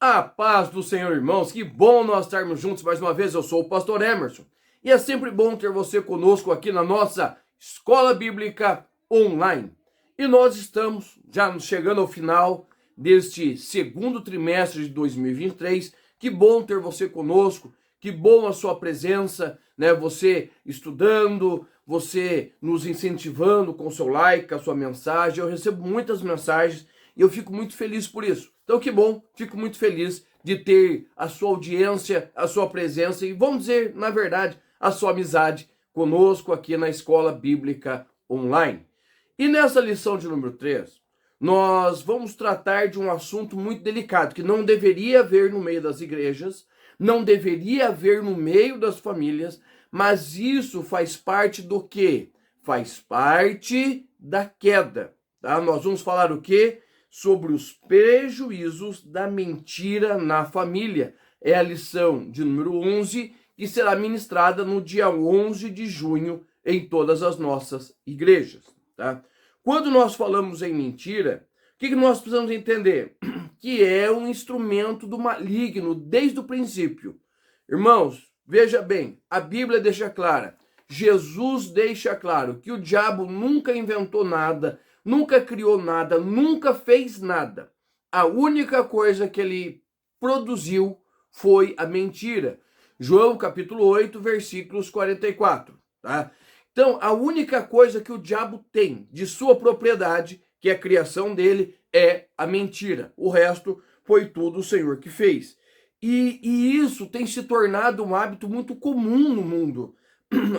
A paz do Senhor, irmãos, que bom nós estarmos juntos mais uma vez. Eu sou o pastor Emerson e é sempre bom ter você conosco aqui na nossa Escola Bíblica Online. E nós estamos já chegando ao final deste segundo trimestre de 2023. Que bom ter você conosco, que bom a sua presença, né? Você estudando, você nos incentivando com o seu like, a sua mensagem. Eu recebo muitas mensagens e eu fico muito feliz por isso. Então, que bom, fico muito feliz de ter a sua audiência, a sua presença e, vamos dizer, na verdade, a sua amizade conosco aqui na Escola Bíblica Online. E nessa lição de número 3, nós vamos tratar de um assunto muito delicado, que não deveria haver no meio das igrejas, não deveria haver no meio das famílias, mas isso faz parte do quê? Faz parte da queda, tá? Nós vamos falar o quê? Sobre os prejuízos da mentira na família. É a lição de número 11, que será ministrada no dia 11 de junho em todas as nossas igrejas, tá? Quando nós falamos em mentira, o que nós precisamos entender? Que é um instrumento do maligno desde o princípio. Irmãos, veja bem, a Bíblia deixa clara, Jesus deixa claro que o diabo nunca inventou nada, nunca criou nada, nunca fez nada. A única coisa que ele produziu foi a mentira. João capítulo 8, versículos 44, tá? Então, a única coisa que o diabo tem de sua propriedade, que é a criação dele, é a mentira. O resto foi tudo o Senhor que fez. E isso tem se tornado um hábito muito comum no mundo,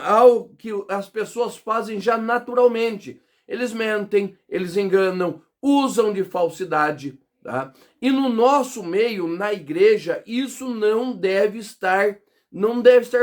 algo que as pessoas fazem já naturalmente. Eles mentem, eles enganam, usam de falsidade, tá? E no nosso meio, na igreja, isso não deve estar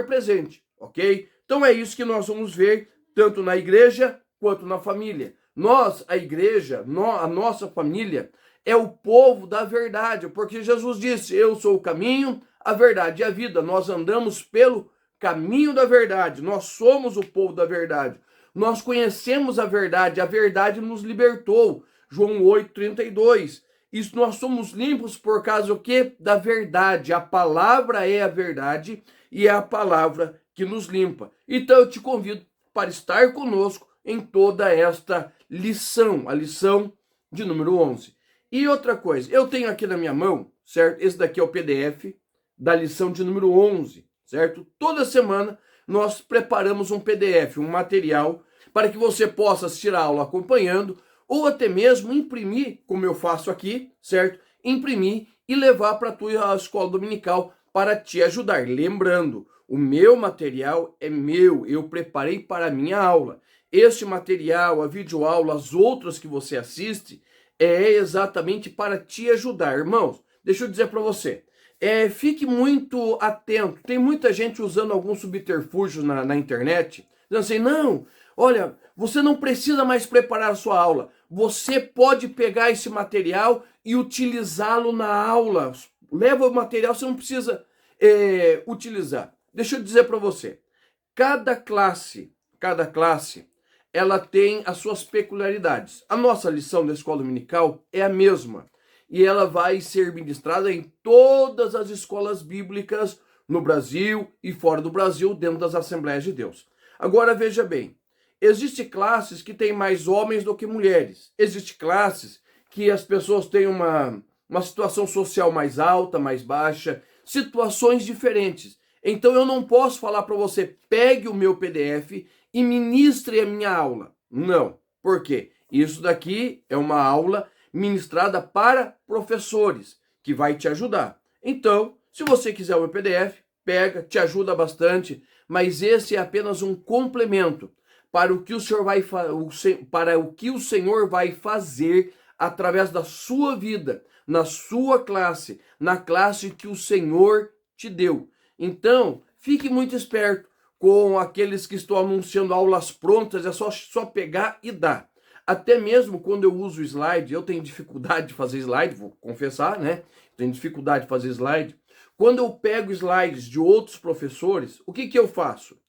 presente, ok? Então é isso que nós vamos ver tanto na igreja quanto na família. Nós, a igreja, a nossa família, é o povo da verdade, porque Jesus disse, eu sou o caminho, a verdade e a vida. Nós andamos pelo caminho da verdade, nós somos o povo da verdade. Nós conhecemos a verdade nos libertou. João 8:32. Isso, nós somos limpos por causa do quê? Da verdade. A palavra é a verdade e é a palavra que nos limpa. Então eu te convido para estar conosco em toda esta lição, a lição de número 11. E outra coisa, eu tenho aqui na minha mão, certo? Esse daqui é o PDF da lição de número 11, certo? Toda semana nós preparamos um PDF, um material, para que você possa assistir a aula acompanhando, ou até mesmo imprimir, como eu faço aqui, certo? Imprimir e levar para a tua escola dominical para te ajudar. Lembrando, o meu material é meu, eu preparei para a minha aula. Este material, a videoaula, as outras que você assiste, é exatamente para te ajudar. Irmãos, deixa eu dizer para você, fique muito atento. Tem muita gente usando alguns subterfúgios na internet, dizendo assim, não, olha, você não precisa mais preparar a sua aula. Você pode pegar esse material e utilizá-lo na aula. Leva o material, você não precisa utilizar. Deixa eu dizer para você, cada classe, ela tem as suas peculiaridades. A nossa lição da escola dominical é a mesma. E ela vai ser ministrada em todas as escolas bíblicas no Brasil e fora do Brasil, dentro das Assembleias de Deus. Agora veja bem, existem classes que têm mais homens do que mulheres. Existem classes que as pessoas têm uma situação social mais alta, mais baixa, situações diferentes. Então eu não posso falar para você, pegue o meu PDF e ministre a minha aula. Não. Por quê? Isso daqui é uma aula ministrada para professores, que vai te ajudar. Então, se você quiser o meu PDF, pega, te ajuda bastante, mas esse é apenas um complemento para o que o Senhor vai fazer através da sua vida, na sua classe, na classe que o Senhor te deu. Então, fique muito esperto com aqueles que estão anunciando aulas prontas, é só pegar e dar. Até mesmo quando eu uso slide, eu tenho dificuldade de fazer slide, vou confessar, né? Tenho dificuldade de fazer slide. Quando eu pego slides de outros professores, o que eu faço?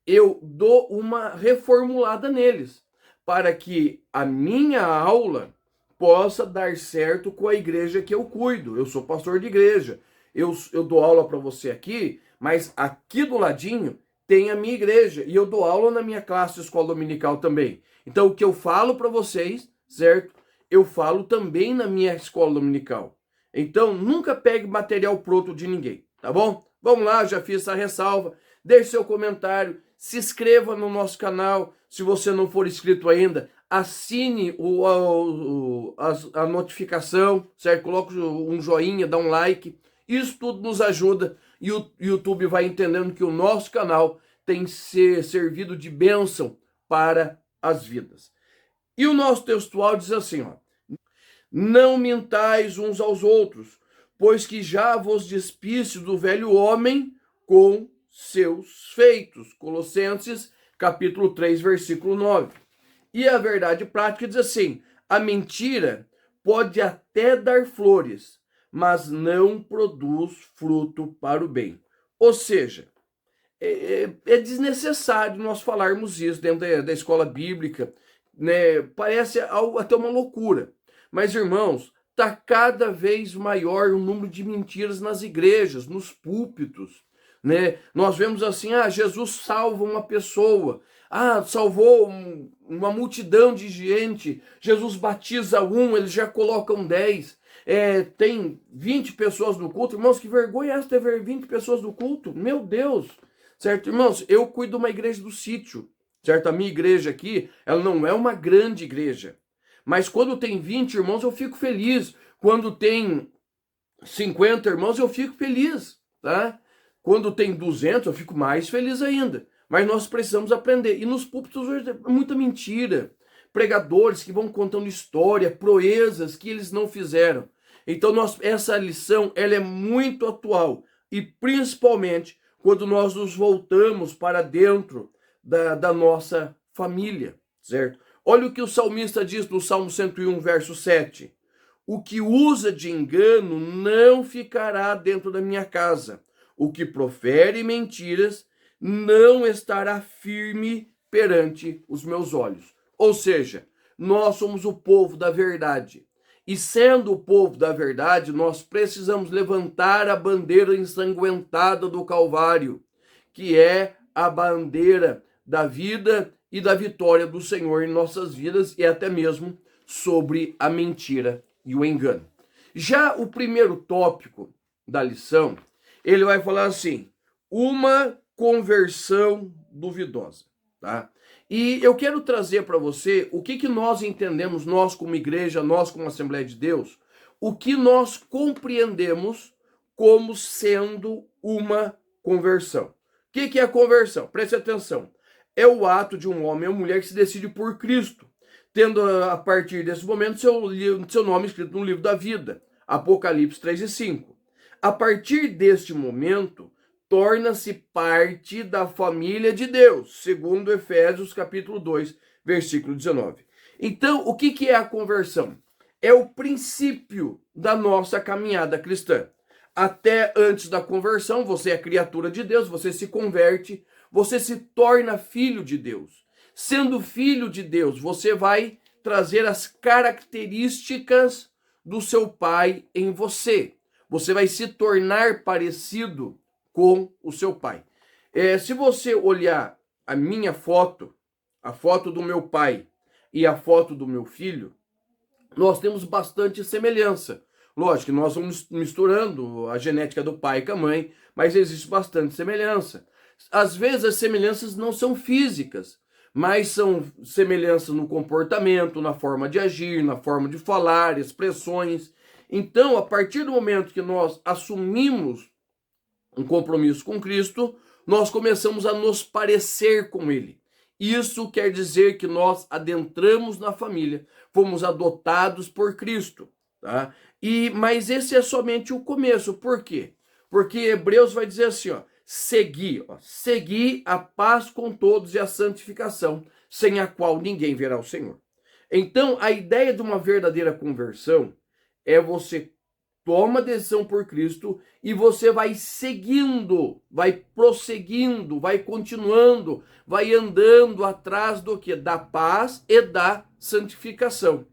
Eu dou uma reformulada neles, para que a minha aula possa dar certo com a igreja que eu cuido. Eu sou pastor de igreja. Eu dou aula para você aqui, mas aqui do ladinho tem a minha igreja e eu dou aula na minha classe de escola dominical também. Então o que eu falo para vocês, certo? Eu falo também na minha escola dominical. Então nunca pegue material pronto de ninguém, tá bom? Vamos lá, já fiz essa ressalva. Deixe seu comentário, se inscreva no nosso canal, se você não for inscrito ainda, assine a notificação, certo? Coloque um joinha, dá um like, isso tudo nos ajuda e o YouTube vai entendendo que o nosso canal tem servido de bênção para as vidas. E o nosso textual diz assim, ó: não mintais uns aos outros, pois que já vos despiste do velho homem com seus feitos. Colossenses, capítulo 3, versículo 9. E a verdade prática diz assim: a mentira pode até dar flores, mas não produz fruto para o bem. Ou seja, é desnecessário nós falarmos isso dentro da escola bíblica, né? Parece até uma loucura. Mas, irmãos, está cada vez maior o número de mentiras nas igrejas, nos púlpitos, né? Nós vemos assim, Jesus salva uma pessoa, salvou uma multidão de gente, Jesus batiza eles já colocam 10. Tem 20 pessoas no culto. Irmãos, que vergonha é essa ter 20 pessoas no culto? Meu Deus! Certo, irmãos? Eu cuido de uma igreja do sítio, certo? A minha igreja aqui, ela não é uma grande igreja. Mas quando tem 20 irmãos, eu fico feliz. Quando tem 50 irmãos, eu fico feliz, tá? Quando tem 200, eu fico mais feliz ainda. Mas nós precisamos aprender. E nos púlpitos hoje é muita mentira. Pregadores que vão contando história, proezas que eles não fizeram. Então essa lição ela é muito atual. E principalmente quando nós nos voltamos para dentro da nossa família, certo? Olha o que o salmista diz no Salmo 101, verso 7. O que usa de engano não ficará dentro da minha casa. O que profere mentiras não estará firme perante os meus olhos. Ou seja, nós somos o povo da verdade. E sendo o povo da verdade, nós precisamos levantar a bandeira ensanguentada do Calvário, que é a bandeira da vida e da vitória do Senhor em nossas vidas e até mesmo sobre a mentira e o engano. Já o primeiro tópico da lição, ele vai falar assim: uma conversão duvidosa, tá? E eu quero trazer para você o que nós entendemos, nós como igreja, nós como Assembleia de Deus, o que nós compreendemos como sendo uma conversão. O que é a conversão? Preste atenção. É o ato de um homem ou mulher que se decide por Cristo, tendo a partir desse momento seu nome escrito no livro da vida, Apocalipse 3 e 5. A partir deste momento, torna-se parte da família de Deus, segundo Efésios capítulo 2, versículo 19. Então, o que é a conversão? É o princípio da nossa caminhada cristã. Até antes da conversão, você é criatura de Deus, você se converte, você se torna filho de Deus. Sendo filho de Deus, você vai trazer as características do seu pai em você. Você vai se tornar parecido com o seu pai. Se você olhar a minha foto, a foto do meu pai e a foto do meu filho, nós temos bastante semelhança. Lógico que nós vamos misturando a genética do pai com a mãe, mas existe bastante semelhança. Às vezes as semelhanças não são físicas, mas são semelhanças no comportamento, na forma de agir, na forma de falar, expressões. Então, a partir do momento que nós assumimos um compromisso com Cristo, nós começamos a nos parecer com Ele. Isso quer dizer que nós adentramos na família, fomos adotados por Cristo, tá? Mas esse é somente o começo. Por quê? Porque Hebreus vai dizer assim, segui a paz com todos e a santificação, sem a qual ninguém verá o Senhor. Então, a ideia de uma verdadeira conversão é você toma decisão por Cristo e você vai seguindo, vai prosseguindo, vai continuando, vai andando atrás do quê? Da paz e da santificação.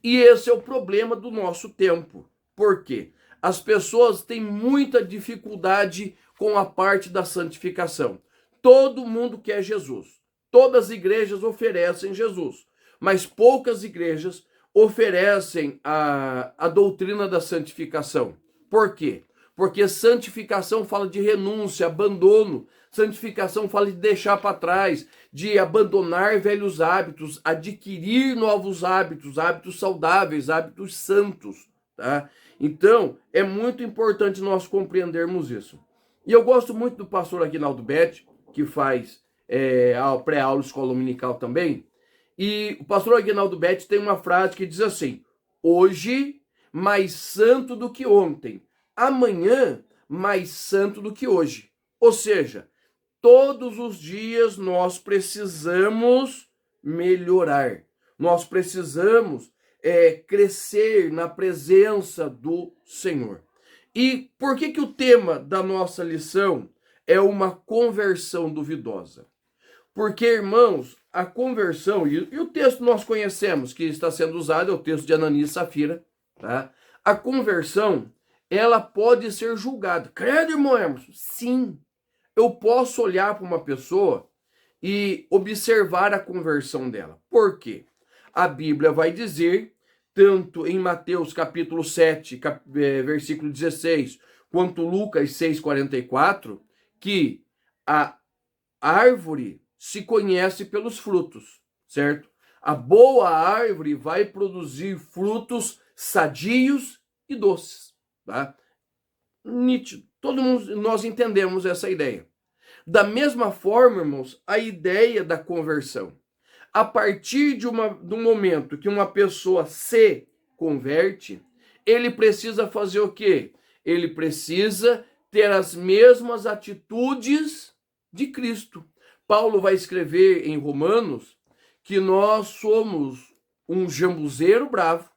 E esse é o problema do nosso tempo. Por quê? As pessoas têm muita dificuldade com a parte da santificação. Todo mundo quer Jesus. Todas as igrejas oferecem Jesus, mas poucas igrejas oferecem a doutrina da santificação. Por quê? Porque santificação fala de renúncia, abandono. Santificação fala de deixar para trás, de abandonar velhos hábitos, adquirir novos hábitos, hábitos saudáveis, hábitos santos, tá? Então, é muito importante nós compreendermos isso. E eu gosto muito do pastor Aguinaldo Betti, que faz a pré-aula escola dominical também. E o pastor Aguinaldo Betti tem uma frase que diz assim: hoje mais santo do que ontem, amanhã mais santo do que hoje. Ou seja, todos os dias nós precisamos melhorar. Nós precisamos crescer na presença do Senhor. E por que o tema da nossa lição é uma conversão duvidosa? Porque, irmãos, a conversão, e o texto nós conhecemos, que está sendo usado, é o texto de Ananias e Safira, tá? A conversão, ela pode ser julgada. Credo, irmão Emerson? Sim. Eu posso olhar para uma pessoa e observar a conversão dela. Por quê? A Bíblia vai dizer, tanto em Mateus capítulo 7, versículo 16, quanto Lucas 6,44, que a árvore se conhece pelos frutos, certo? A boa árvore vai produzir frutos sadios e doces, tá? Nítido. Todo mundo, nós entendemos essa ideia. Da mesma forma, irmãos, a ideia da conversão. A partir de um momento que uma pessoa se converte, ele precisa fazer o quê? Ele precisa ter as mesmas atitudes de Cristo. Paulo vai escrever em Romanos que nós somos um jambuzeiro bravo,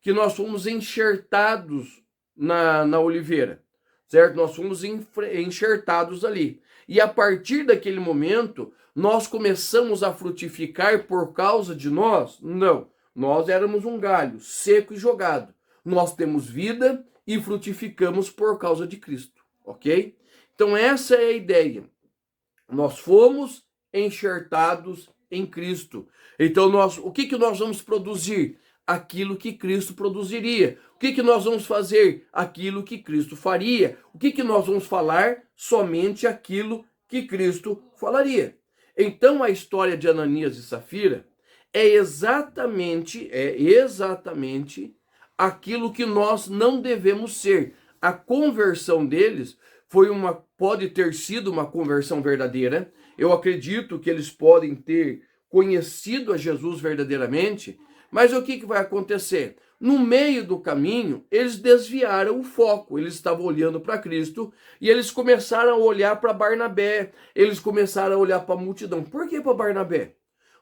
que nós fomos enxertados na oliveira, certo? Nós fomos enxertados ali. E a partir daquele momento, nós começamos a frutificar por causa de nós? Não. Nós éramos um galho seco e jogado. Nós temos vida e frutificamos por causa de Cristo, ok? Então essa é a ideia. Nós fomos enxertados em Cristo. Então o que nós vamos produzir? Aquilo que Cristo produziria. O que nós vamos fazer? Aquilo que Cristo faria. O que nós vamos falar? Somente aquilo que Cristo falaria. Então a história de Ananias e Safira é exatamente aquilo que nós não devemos ser. A conversão deles pode ter sido uma conversão verdadeira. Eu acredito que eles podem ter conhecido a Jesus verdadeiramente, mas o que vai acontecer? No meio do caminho, eles desviaram o foco. Eles estavam olhando para Cristo e eles começaram a olhar para Barnabé. Eles começaram a olhar para a multidão. Por que para Barnabé?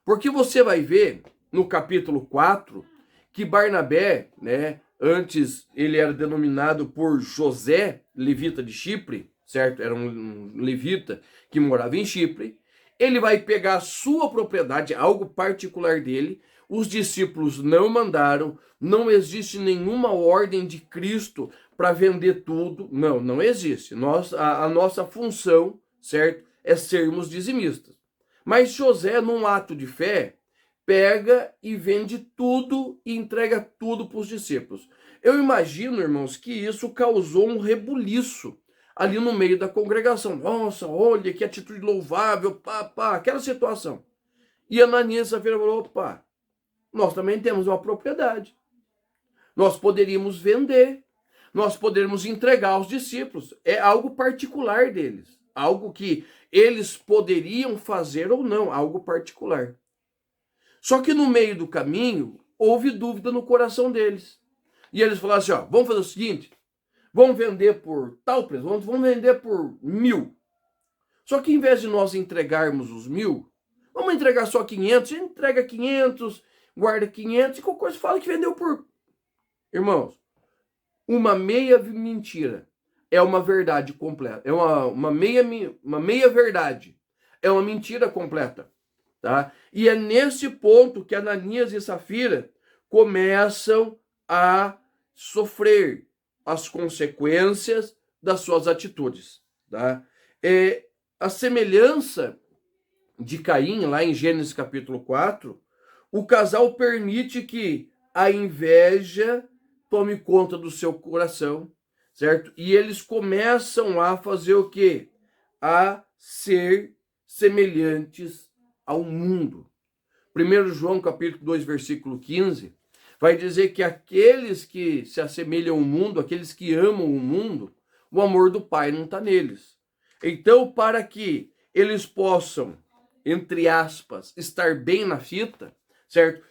Porque você vai ver no capítulo 4 que Barnabé, né, antes ele era denominado por José, levita de Chipre, certo? Era um levita que morava em Chipre. Ele vai pegar a sua propriedade, algo particular dele. Os discípulos não mandaram, não existe nenhuma ordem de Cristo para vender tudo. Não existe. A nossa função, certo, é sermos dizimistas. Mas José, num ato de fé, pega e vende tudo e entrega tudo para os discípulos. Eu imagino, irmãos, que isso causou um rebuliço ali no meio da congregação. Nossa, olha que atitude louvável, aquela situação. E Ananias e Safira falou, opa, nós também temos uma propriedade. Nós poderíamos vender, nós poderíamos entregar aos discípulos. É algo particular deles, algo que eles poderiam fazer ou não, algo particular. Só que no meio do caminho, houve dúvida no coração deles. E eles falaram assim, ó, vamos fazer o seguinte, vamos vender por tal preço, vamos vender por 1.000. Só que em vez de nós entregarmos os 1.000, vamos entregar só 500, a gente entrega 500, guarda 500 e qualquer coisa fala que vendeu por... Irmãos, uma meia mentira é uma verdade completa, é uma meia verdade, é uma mentira completa, tá? E é nesse ponto que Ananias e Safira começam a sofrer as consequências das suas atitudes. Tá? A semelhança de Caim, lá em Gênesis capítulo 4, o casal permite que a inveja tome conta do seu coração, certo? E eles começam a fazer o quê? A ser semelhantes ao mundo. 1 João capítulo 2, versículo 15, vai dizer que aqueles que se assemelham ao mundo, aqueles que amam o mundo, o amor do Pai não está neles. Então, para que eles possam, entre aspas, estar bem na fita, certo?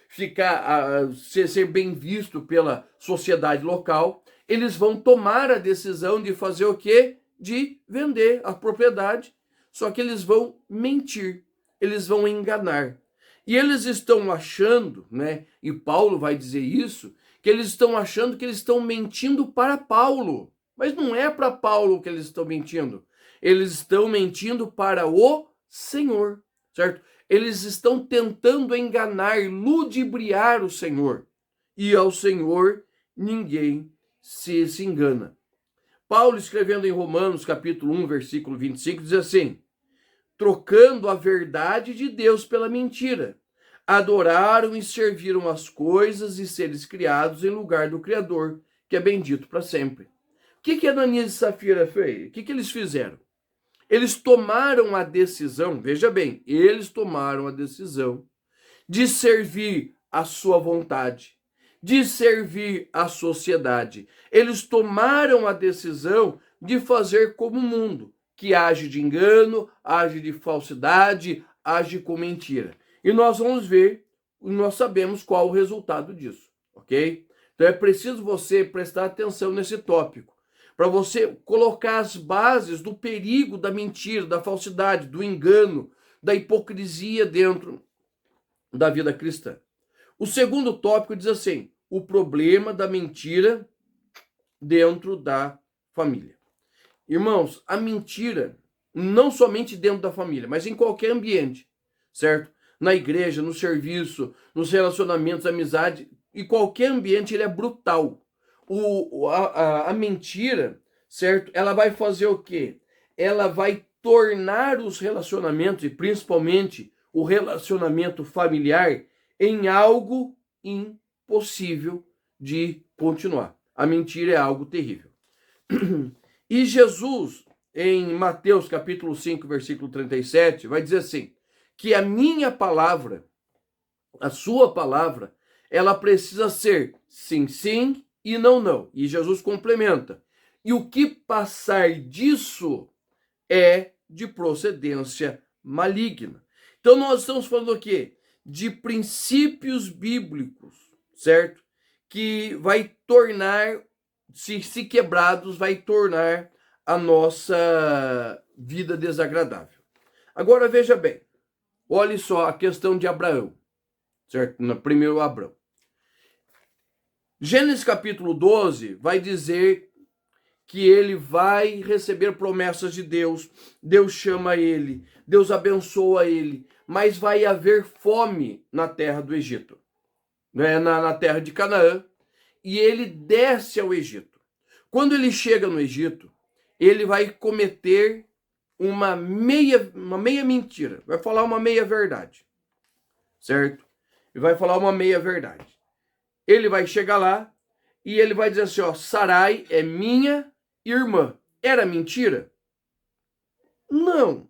Ser bem visto pela sociedade local, eles vão tomar a decisão de fazer o quê? De vender a propriedade, só que eles vão mentir, eles vão enganar. E eles estão achando, né? E Paulo vai dizer isso, que eles estão achando que eles estão mentindo para Paulo. Mas não é para Paulo que eles estão mentindo. Eles estão mentindo para o Senhor, certo? Eles estão tentando enganar, ludibriar o Senhor. E ao Senhor ninguém se engana. Paulo, escrevendo em Romanos, capítulo 1, versículo 25, diz assim: trocando a verdade de Deus pela mentira, adoraram e serviram as coisas e seres criados em lugar do Criador, que é bendito para sempre. O que Ananias e Safira fez? O que eles fizeram? Eles tomaram a decisão, veja bem, eles tomaram a decisão de servir a sua vontade, de servir a sociedade. Eles tomaram a decisão de fazer como o mundo, que age de engano, age de falsidade, age com mentira. E nós vamos ver, nós sabemos qual o resultado disso, ok? Então é preciso você prestar atenção nesse tópico, para você colocar as bases do perigo da mentira, da falsidade, do engano, da hipocrisia dentro da vida cristã. O segundo tópico diz assim: o problema da mentira dentro da família. Irmãos, a mentira, não somente dentro da família, mas em qualquer ambiente, certo? Na igreja, no serviço, nos relacionamentos, amizade, em qualquer ambiente ele é brutal. A mentira, certo? Ela vai fazer o quê? Ela vai tornar os relacionamentos, e principalmente o relacionamento familiar, em algo impossível de continuar. A mentira é algo terrível. E Jesus, em Mateus capítulo 5, versículo 37, vai dizer assim, que a minha palavra, a sua palavra, ela precisa ser sim, sim e não, não. E Jesus complementa. E o que passar disso é de procedência maligna. Então nós estamos falando aqui de princípios bíblicos, certo? Que vai tornar, se quebrados, vai tornar a nossa vida desagradável. Agora veja bem, olhe só a questão de Abraão, certo? No primeiro Abraão. Gênesis capítulo 12 vai dizer que ele vai receber promessas de Deus, Deus chama ele, Deus abençoa ele, mas vai haver fome na terra do Egito, né? na terra de Canaã, e ele desce ao Egito. Quando ele chega no Egito, ele vai cometer uma meia mentira, vai falar uma meia verdade, certo? Ele vai falar uma meia verdade. Ele vai chegar lá e ele vai dizer assim, ó, Sarai é minha irmã. Era mentira? Não.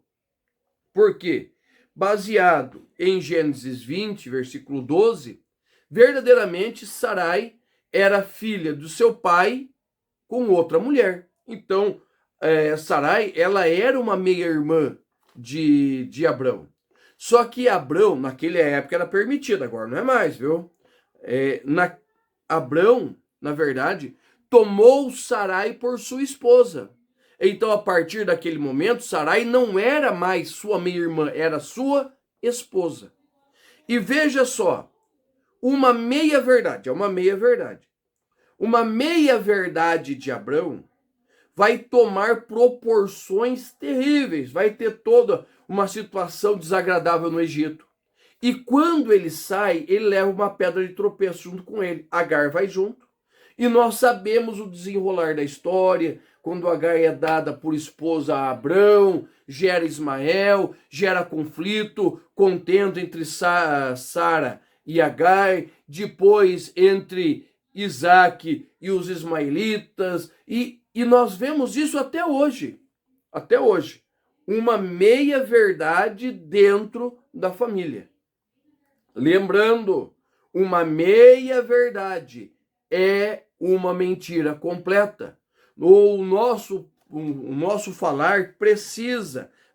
Por quê? Baseado em Gênesis 20, versículo 12, verdadeiramente Sarai era filha do seu pai com outra mulher. Então, Sarai, ela era uma meia-irmã de Abrão. Só que Abrão, naquela época, era permitido, agora não é mais, viu? Abrão, na verdade, tomou Sarai por sua esposa. Então, a partir daquele momento, Sarai não era mais sua meia-irmã, era sua esposa. E veja só, uma meia-verdade, é uma meia-verdade. Uma meia-verdade de Abrão vai tomar proporções terríveis, vai ter toda uma situação desagradável no Egito. E quando ele sai, ele leva uma pedra de tropeço junto com ele. Agar vai junto. E nós sabemos o desenrolar da história, quando Agar é dada por esposa a Abrão, gera Ismael, gera conflito, contendo entre Sara e Agar, depois entre Isaac e os ismaelitas, e nós vemos isso até hoje. Até hoje. Uma meia-verdade dentro da família. Lembrando, uma meia-verdade é uma mentira completa. O nosso falar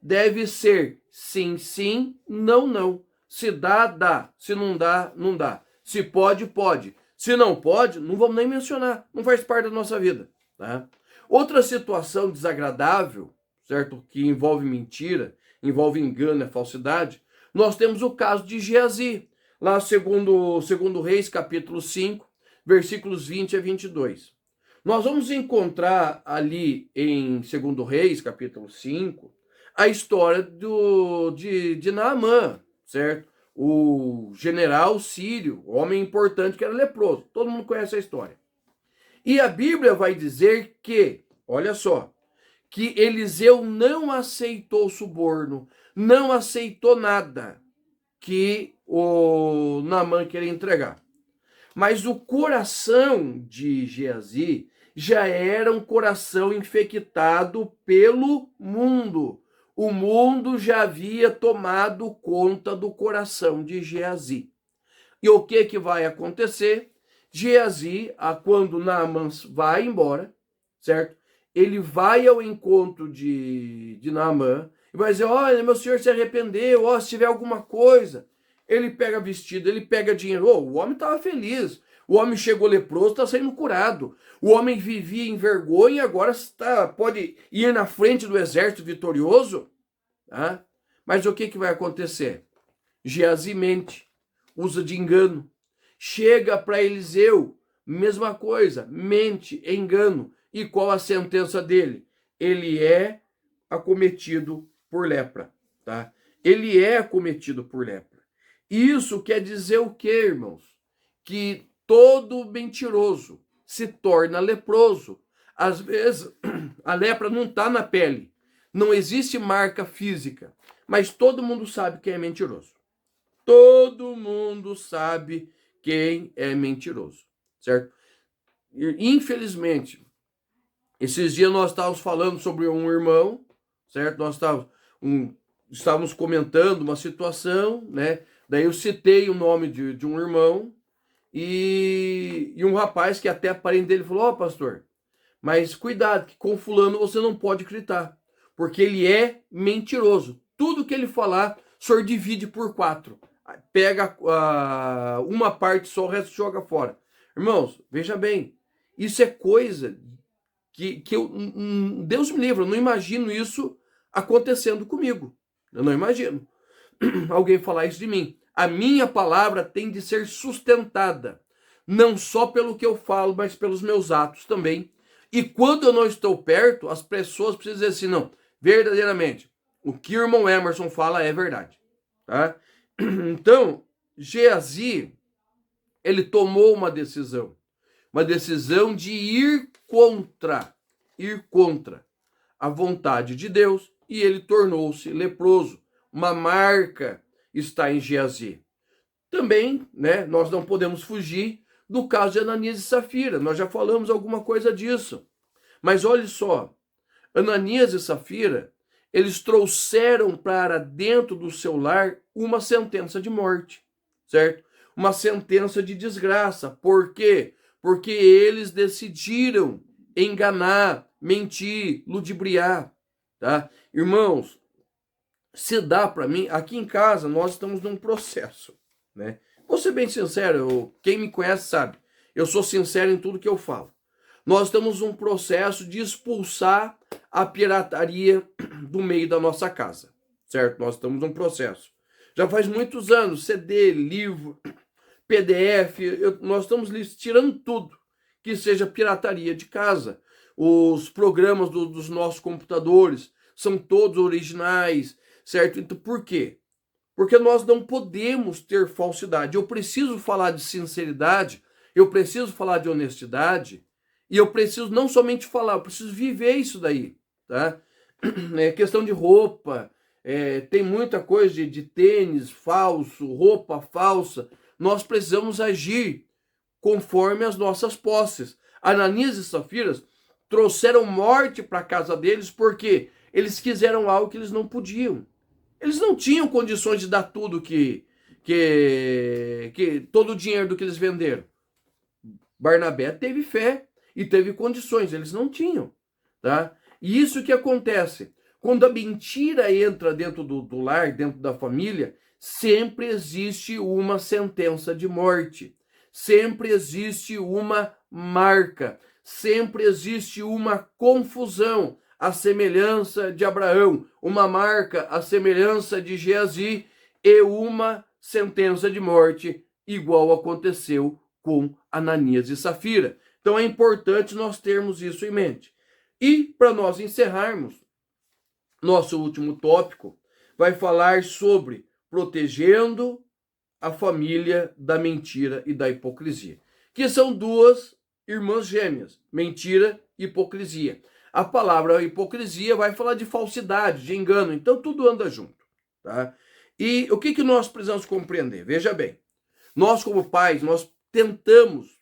deve ser sim, sim, não, não. Se dá, dá. Se não dá, não dá. Se pode, pode. Se não pode, não vamos nem mencionar. Não faz parte da nossa vida. Tá? Outra situação desagradável, certo? Que envolve mentira, envolve engano e falsidade, nós temos o caso de Geazi, lá segundo Reis, capítulo 5, versículos 20 a 22. Nós vamos encontrar ali em 2 Reis, capítulo 5, a história de Naamã, certo? O general sírio, homem importante que era leproso. Todo mundo conhece a história. E a Bíblia vai dizer que, olha só, que Eliseu não aceitou suborno, não aceitou nada que o Naamã queria entregar. Mas o coração de Geazi já era um coração infectado pelo mundo. O mundo já havia tomado conta do coração de Geazi. E o que vai acontecer? Geazi, quando Naamã vai embora, certo? Ele vai ao encontro de Naamã e vai dizer, olha, meu senhor se arrependeu, se tiver alguma coisa. Ele pega vestido, ele pega dinheiro. O homem estava feliz. O homem chegou leproso, está saindo curado. O homem vivia em vergonha, agora pode ir na frente do exército vitorioso. Tá? Mas o que vai acontecer? Geazi mente, usa de engano. Chega para Eliseu, mesma coisa, mente, engano. E qual a sentença dele? Ele é acometido por lepra. Tá? Ele é acometido por lepra. Isso quer dizer o quê, irmãos? Que todo mentiroso se torna leproso. Às vezes, a lepra não está na pele. Não existe marca física. Mas todo mundo sabe quem é mentiroso. Todo mundo sabe quem é mentiroso. Certo? E, infelizmente, esses dias nós estávamos falando sobre um irmão, certo? Nós estávamos comentando uma situação, né? Daí eu citei o nome de um irmão e um rapaz que até parente dele falou, pastor, mas cuidado, que com fulano você não pode acreditar, porque ele é mentiroso. Tudo que ele falar, o senhor divide por 4. Pega uma parte só, o resto joga fora. Irmãos, veja bem, isso é coisa que Deus me livre, eu não imagino isso acontecendo comigo. Eu não imagino alguém falar isso de mim. A minha palavra tem de ser sustentada, não só pelo que eu falo, mas pelos meus atos também. E quando eu não estou perto, as pessoas precisam dizer assim, não, verdadeiramente, o que o irmão Emerson fala é verdade. Tá? Então, Geazi, ele tomou uma decisão de ir contra a vontade de Deus, e ele tornou-se leproso. Uma marca está em Geazi. Também, né, nós não podemos fugir do caso de Ananias e Safira. Nós já falamos alguma coisa disso. Mas olhe só, Ananias e Safira, eles trouxeram para dentro do seu lar uma sentença de morte, certo? Uma sentença de desgraça. Por quê? Porque eles decidiram enganar, mentir, ludibriar, tá? Irmãos, se dá para mim, aqui em casa nós estamos num processo, né? Vou ser bem sincero, quem me conhece sabe, eu sou sincero em tudo que eu falo. Nós estamos num processo de expulsar a pirataria do meio da nossa casa, certo? Nós estamos num processo. Já faz muitos anos, CD, livro, PDF, nós estamos tirando tudo que seja pirataria de casa. Os programas dos nossos computadores são todos originais, certo? Então, por quê? Porque nós não podemos ter falsidade. Eu preciso falar de sinceridade, eu preciso falar de honestidade, e eu preciso não somente falar, eu preciso viver isso daí, tá? É questão de roupa, tem muita coisa de tênis falso, roupa falsa. Nós precisamos agir conforme as nossas posses. Ananias e Safiras trouxeram morte para a casa deles porque eles quiseram algo que eles não podiam. Eles não tinham condições de dar tudo todo o dinheiro do que eles venderam. Barnabé teve fé e teve condições, eles não tinham, tá? E isso que acontece. Quando a mentira entra dentro do lar, dentro da família, sempre existe uma sentença de morte. Sempre existe uma marca. Sempre existe uma confusão. A semelhança de Abraão, uma marca, a semelhança de Geazi e uma sentença de morte, igual aconteceu com Ananias e Safira. Então é importante nós termos isso em mente. E para nós encerrarmos, nosso último tópico vai falar sobre protegendo a família da mentira e da hipocrisia, que são duas irmãs gêmeas, mentira e hipocrisia. A palavra hipocrisia vai falar de falsidade, de engano, então tudo anda junto, tá? E o que nós precisamos compreender? Veja bem, nós como pais, nós tentamos,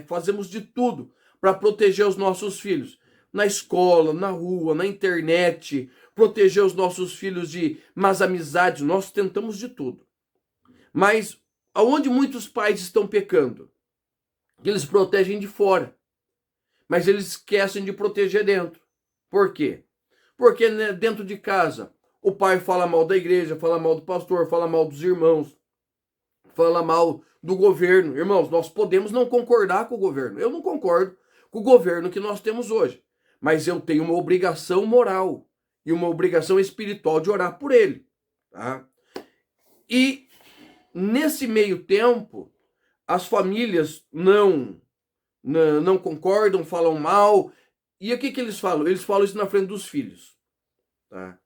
fazemos de tudo para proteger os nossos filhos, na escola, na rua, na internet, proteger os nossos filhos de más amizades, nós tentamos de tudo. Mas aonde muitos pais estão pecando? Eles protegem de fora, mas eles esquecem de proteger dentro. Por quê? Porque dentro de casa o pai fala mal da igreja, fala mal do pastor, fala mal dos irmãos, fala mal do governo. Irmãos, nós podemos não concordar com o governo. Eu não concordo com o governo que nós temos hoje, mas eu tenho uma obrigação moral e uma obrigação espiritual de orar por ele, tá? E nesse meio tempo, as famílias não concordam, falam mal. E o que eles falam? Eles falam isso na frente dos filhos, tá?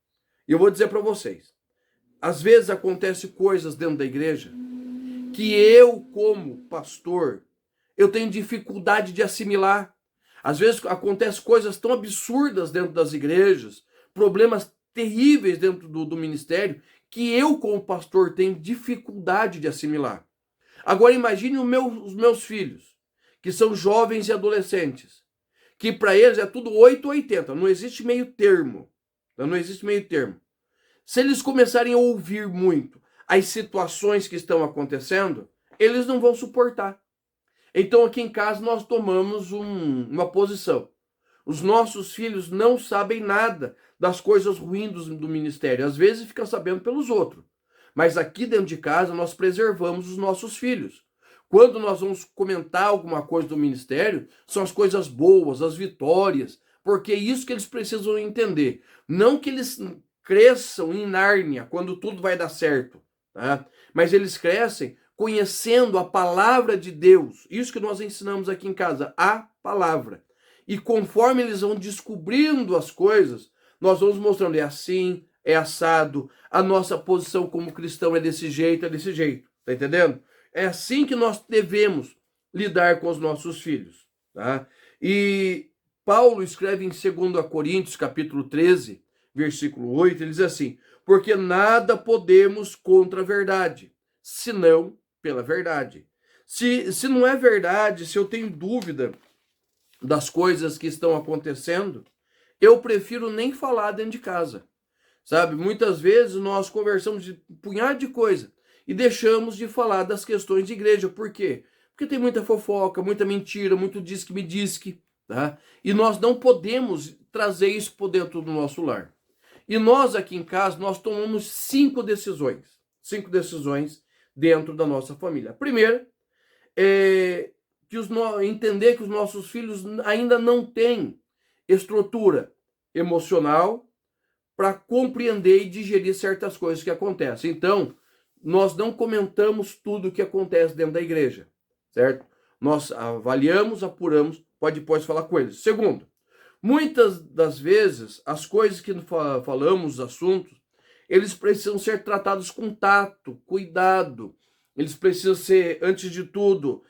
E eu vou dizer para vocês, às vezes acontecem coisas dentro da igreja que eu, como pastor, eu tenho dificuldade de assimilar. Às vezes acontecem coisas tão absurdas dentro das igrejas, problemas terríveis dentro do ministério, que eu, como pastor, tenho dificuldade de assimilar. Agora imagine os meus filhos, que são jovens e adolescentes, que para eles é tudo 8 ou 80, não existe meio termo. Não existe meio termo. Se eles começarem a ouvir muito as situações que estão acontecendo, eles não vão suportar. Então aqui em casa nós tomamos uma posição. Os nossos filhos não sabem nada das coisas ruins do ministério. Às vezes fica sabendo pelos outros. Mas aqui dentro de casa nós preservamos os nossos filhos. Quando nós vamos comentar alguma coisa do ministério, são as coisas boas, as vitórias, porque é isso que eles precisam entender. Não que eles cresçam em Nárnia, quando tudo vai dar certo, tá? Mas eles crescem conhecendo a palavra de Deus. Isso que nós ensinamos aqui em casa, a palavra. E conforme eles vão descobrindo as coisas, nós vamos mostrando, é assim, é assado, a nossa posição como cristão é desse jeito, tá entendendo? É assim que nós devemos lidar com os nossos filhos, tá? E Paulo escreve em 2 Coríntios, capítulo 13, versículo 8, ele diz assim: porque nada podemos contra a verdade, senão pela verdade. Se não é verdade, se eu tenho dúvida das coisas que estão acontecendo, eu prefiro nem falar dentro de casa, sabe? Muitas vezes nós conversamos de um punhado de coisa e deixamos de falar das questões de igreja. Por quê? Porque tem muita fofoca, muita mentira, muito diz-que-me-diz-que, tá? E nós não podemos trazer isso para dentro do nosso lar. E nós aqui em casa, nós tomamos 5 decisões. 5 decisões dentro da nossa família. A primeira é entender que os nossos filhos ainda não têm estrutura emocional para compreender e digerir certas coisas que acontecem. Então, nós não comentamos tudo o que acontece dentro da igreja, certo? Nós avaliamos, apuramos, pode depois falar com eles. Segundo, muitas das vezes, as coisas que falamos, os assuntos, eles precisam ser tratados com tato, cuidado. Eles precisam ser, antes de tudo,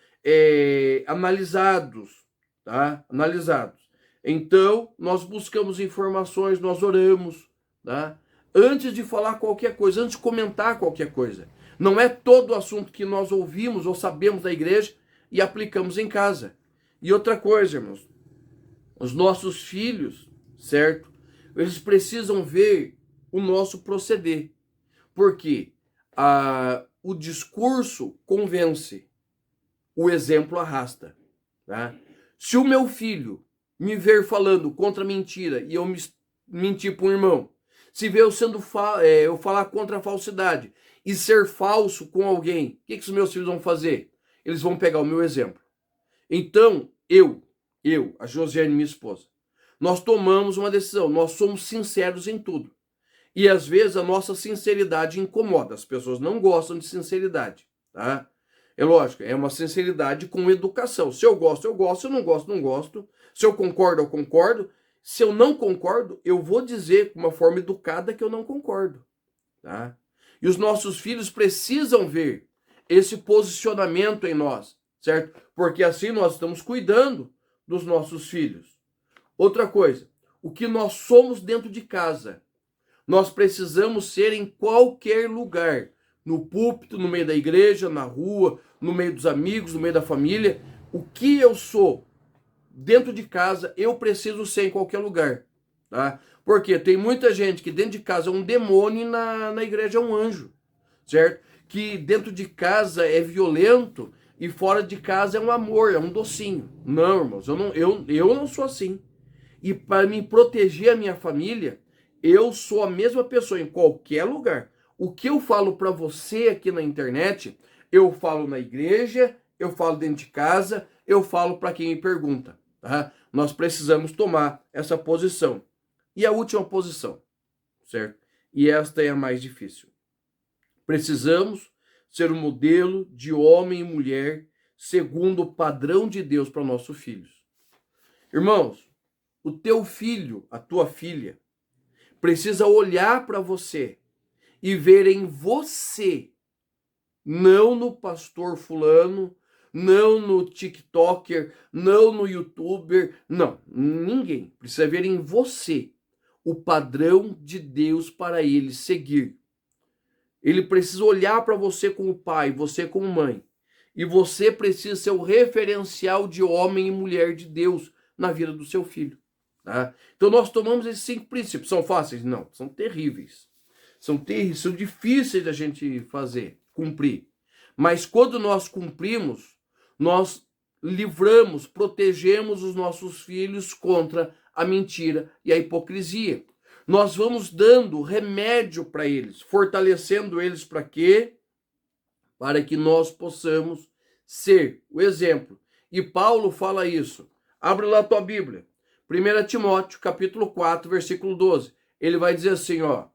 analisados, tá? Analisados. Então, nós buscamos informações, nós oramos, tá? Antes de falar qualquer coisa, antes de comentar qualquer coisa. Não é todo o assunto que nós ouvimos ou sabemos da igreja e aplicamos em casa. E outra coisa, irmãos, os nossos filhos, certo? Eles precisam ver o nosso proceder. Porque o discurso convence, o exemplo arrasta. Tá? Se o meu filho me ver falando contra a mentira e eu mentir para um irmão, se ver eu falar contra a falsidade e ser falso com alguém, o que os meus filhos vão fazer? Eles vão pegar o meu exemplo. Então, a Josiane, minha esposa, nós tomamos uma decisão, nós somos sinceros em tudo. E às vezes a nossa sinceridade incomoda, as pessoas não gostam de sinceridade, tá? É lógico, é uma sinceridade com educação. Se eu gosto, eu gosto, se eu não gosto, não gosto. Se eu concordo, eu concordo. Se eu não concordo, eu vou dizer com uma forma educada que eu não concordo, tá? E os nossos filhos precisam ver esse posicionamento em nós, certo? Porque assim nós estamos cuidando dos nossos filhos. Outra coisa, o que nós somos dentro de casa, nós precisamos ser em qualquer lugar, no púlpito, no meio da igreja, na rua, no meio dos amigos, no meio da família. O que eu sou dentro de casa, eu preciso ser em qualquer lugar, tá? Porque tem muita gente que dentro de casa é um demônio e na igreja é um anjo, certo? Que dentro de casa é violento e fora de casa é um amor, é um docinho. Não, irmãos, eu não sou assim. E para me proteger a minha família, eu sou a mesma pessoa em qualquer lugar. O que eu falo para você aqui na internet, eu falo na igreja, eu falo dentro de casa, eu falo para quem me pergunta. Tá? Nós precisamos tomar essa posição. E a última posição, certo? E esta é a mais difícil. Precisamos ser um modelo de homem e mulher segundo o padrão de Deus para nossos filhos. Irmãos, o teu filho, a tua filha, precisa olhar para você e ver em você, não no pastor fulano, não no TikToker, não no YouTuber, não, ninguém. Precisa ver em você o padrão de Deus para ele seguir. Ele precisa olhar para você como pai, você como mãe. E você precisa ser o referencial de homem e mulher de Deus na vida do seu filho. Tá? Então nós tomamos esses 5 princípios. São fáceis? Não, são terríveis. São terríveis, são difíceis da gente fazer, cumprir. Mas quando nós cumprimos, nós livramos, protegemos os nossos filhos contra a mentira e a hipocrisia. Nós vamos dando remédio para eles, fortalecendo eles para quê? Para que nós possamos ser o exemplo. E Paulo fala isso. Abre lá a tua Bíblia. 1 Timóteo, capítulo 4, versículo 12. Ele vai dizer assim, ó.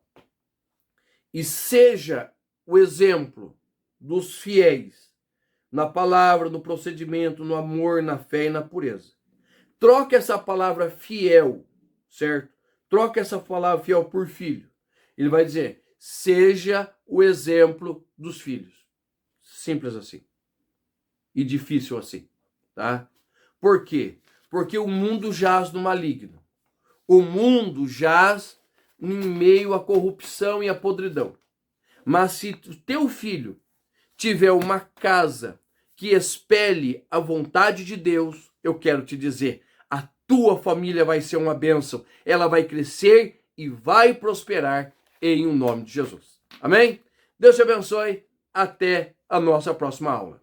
E seja o exemplo dos fiéis na palavra, no procedimento, no amor, na fé e na pureza. Troca essa palavra fiel, certo? Troca essa palavra fiel por filho. Ele vai dizer, seja o exemplo dos filhos. Simples assim. E difícil assim, tá? Por quê? Porque o mundo jaz no maligno. O mundo jaz em meio à corrupção e à podridão. Mas se o teu filho tiver uma casa que espelhe a vontade de Deus, eu quero te dizer, a tua família vai ser uma bênção. Ela vai crescer e vai prosperar em o nome de Jesus. Amém? Deus te abençoe. Até a nossa próxima aula.